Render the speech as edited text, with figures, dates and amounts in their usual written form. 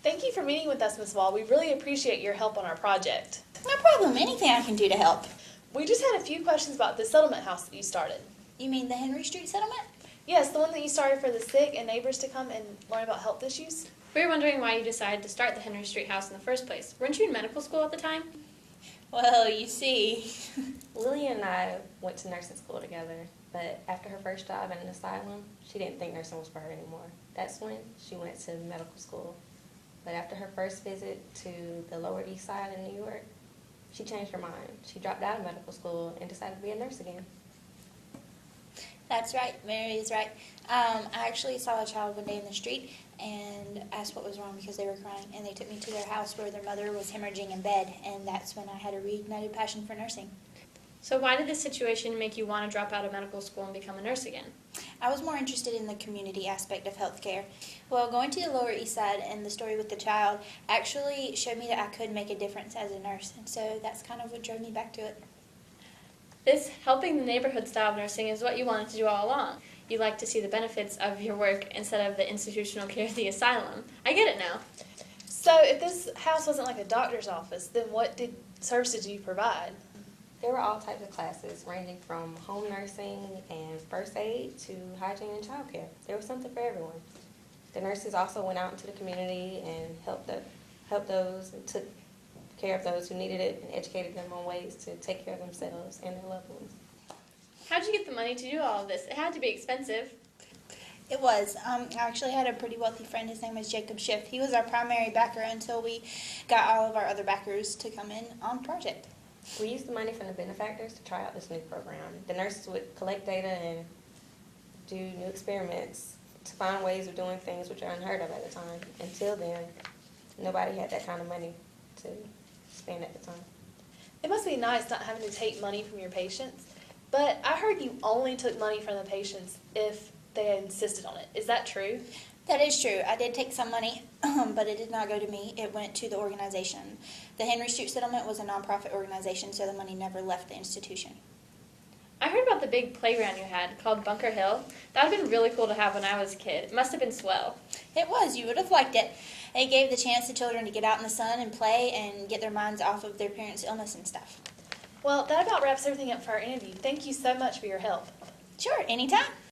Thank you for meeting with us, Ms. Wald. We really appreciate your help on our project. No problem. Anything I can do to help. We just had a few questions about the settlement house that you started. You mean the Henry Street settlement? Yes, the one that you started for the sick and neighbors to come and learn about health issues. We were wondering why you decided to start the Henry Street House in the first place. Weren't you in medical school at the time? Well, you see. Lillian and I went to nursing school together, but after her first job in an asylum, she didn't think nursing was for her anymore. That's when she went to medical school. But after her first visit to the Lower East Side in New York, she changed her mind. She dropped out of medical school and decided to be a nurse again. That's right. Mary is right. I actually saw a child one day in the street and asked what was wrong because they were crying, and they took me to their house where their mother was hemorrhaging in bed, and that's when I had a reignited passion for nursing. So why did this situation make you want to drop out of medical school and become a nurse again? I was more interested in the community aspect of healthcare. Well, going to the Lower East Side and the story with the child actually showed me that I could make a difference as a nurse, and so that's kind of what drove me back to it. This helping the neighborhood style of nursing is what you wanted to do all along. You like to see the benefits of your work instead of the institutional care of the asylum. I get it now. So if this house wasn't like a doctor's office, then what services do you provide? There were all types of classes, ranging from home nursing and first aid to hygiene and childcare. There was something for everyone. The nurses also went out into the community and helped those and took care of those who needed it and educated them on ways to take care of themselves and their loved ones. How'd you get the money to do all of this? It had to be expensive. It was. I actually had a pretty wealthy friend. His name was Jacob Schiff. He was our primary backer until we got all of our other backers to come in on the project. We used the money from the benefactors to try out this new program. The nurses would collect data and do new experiments to find ways of doing things which are unheard of at the time. Until then, nobody had that kind of money to spend at the time. It must be nice not having to take money from your patients, but I heard you only took money from the patients if they insisted on it. Is that true? That is true. I did take some money, but it did not go to me. It went to the organization. The Henry Street Settlement was a nonprofit organization, so the money never left the institution. I heard about the big playground you had called Bunker Hill. That would have been really cool to have when I was a kid. It must have been swell. It was. You would have liked it. It gave the chance to children to get out in the sun and play and get their minds off of their parents' illness and stuff. Well, that about wraps everything up for our interview. Thank you so much for your help. Sure, anytime.